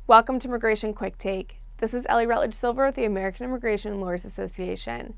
Welcome to Immigration Quicktake. This is Ellie Rutledge Silver with the American Immigration Lawyers Association.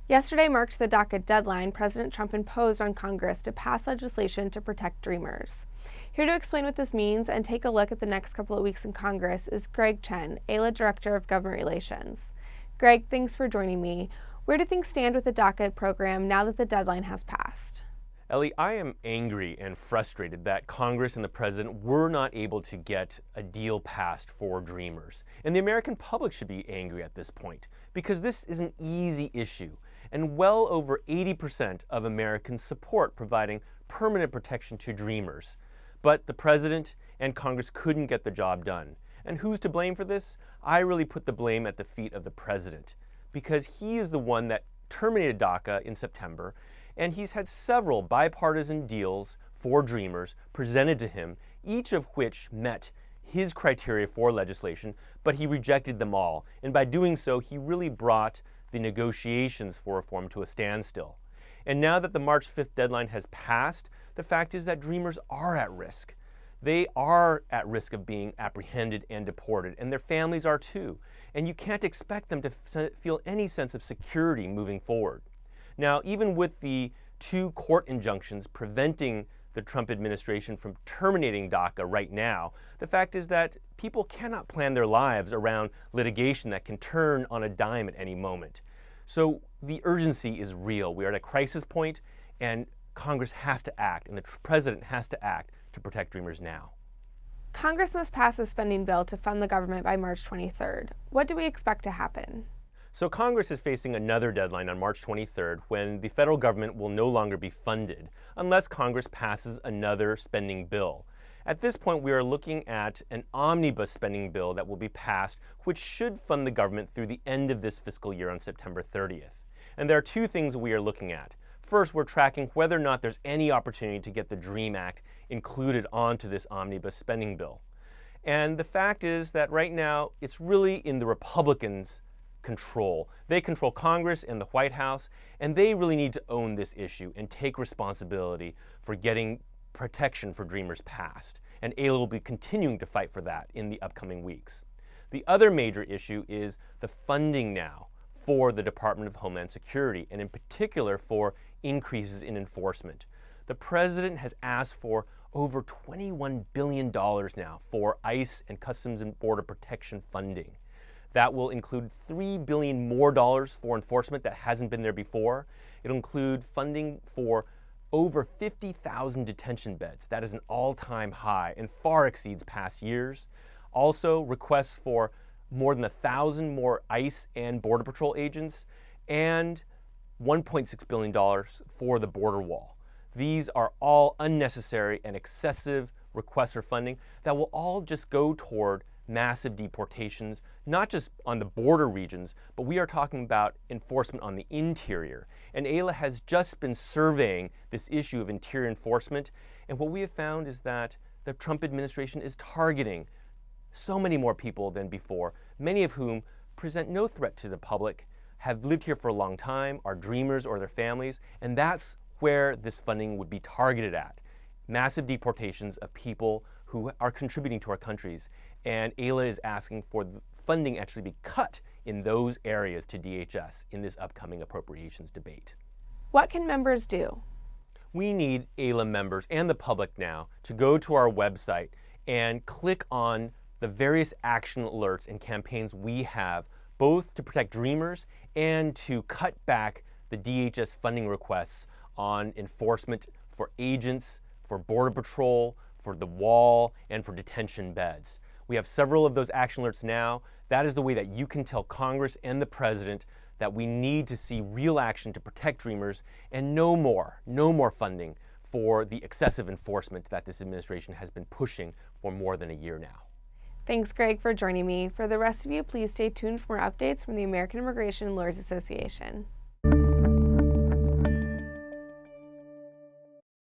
Yesterday marked the DACA deadline President Trump imposed on Congress to pass legislation to protect dreamers. Here to explain what this means and take a look at the next couple of weeks in Congress is Greg Chen, AILA Director of Government Relations. Greg, thanks for joining me. Where do things stand with the DACA program now that the deadline has passed? Ellie, I am angry and frustrated that Congress and the President were not able to get a deal passed for dreamers. And the American public should be angry at this point, because this is an easy issue, and well over 80% of Americans support providing permanent protection to dreamers. But the President and Congress couldn't get the job done. And who's to blame for this? I really put the blame at the feet of the President, because he is the one that terminated DACA in September, and he's had several bipartisan deals for dreamers presented to him, each of which met his criteria for legislation, but he rejected them all. And by doing so, he really brought the negotiations for reform to a standstill. And now that the March 5th deadline has passed, the fact is that dreamers are at risk. They are at risk of being apprehended and deported, and their families are too. And you can't expect them to feel any sense of security moving forward. Now, even with the two court injunctions preventing the Trump administration from terminating DACA right now, the fact is that people cannot plan their lives around litigation that can turn on a dime at any moment. So the urgency is real. We are at a crisis point, and Congress has to act, and the President has to act to protect dreamers now. Congress must pass a spending bill to fund the government by March 23rd. What do we expect to happen? So Congress is facing another deadline on March 23rd when the federal government will no longer be funded unless Congress passes another spending bill. At this point, we are looking at an omnibus spending bill that will be passed, which should fund the government through the end of this fiscal year on September 30th. And there are two things we are looking at. First, we're tracking whether or not there's any opportunity to get the DREAM Act included onto this omnibus spending bill. And the fact is that right now, it's really in the Republicans' control. They control Congress and the White House, and they really need to own this issue and take responsibility for getting protection for dreamers passed. And AILA will be continuing to fight for that in the upcoming weeks. The other major issue is the funding now for the Department of Homeland Security, and in particular for increases in enforcement. The President has asked for over $21 billion now for ICE and Customs and Border Protection funding. That will include $3 billion more for enforcement that hasn't been there before. It'll include funding for over 50,000 detention beds. That is an all-time high and far exceeds past years. Also, requests for more than 1,000 more ICE and Border Patrol agents, and $1.6 billion for the border wall. These are all unnecessary and excessive requests for funding that will all just go toward massive deportations, not just on the border regions, but we are talking about enforcement on the interior. And AILA has just been surveying this issue of interior enforcement, and what we have found is that the Trump administration is targeting so many more people than before, many of whom present no threat to the public, have lived here for a long time, are dreamers or their families, and that's where this funding would be targeted at. Massive deportations of people who are contributing to our countries, and AILA is asking for the funding actually be cut in those areas to DHS in this upcoming appropriations debate. What can members do? We need AILA members and the public now to go to our website and click on the various action alerts and campaigns we have, both to protect dreamers and to cut back the DHS funding requests on enforcement for agents, for Border Patrol, for the wall, and for detention beds. We have several of those action alerts now. That is the way that you can tell Congress and the President that we need to see real action to protect dreamers and no more funding for the excessive enforcement that this administration has been pushing for more than a year now. Thanks, Greg, for joining me. For the rest of you, please stay tuned for more updates from the American Immigration Lawyers Association.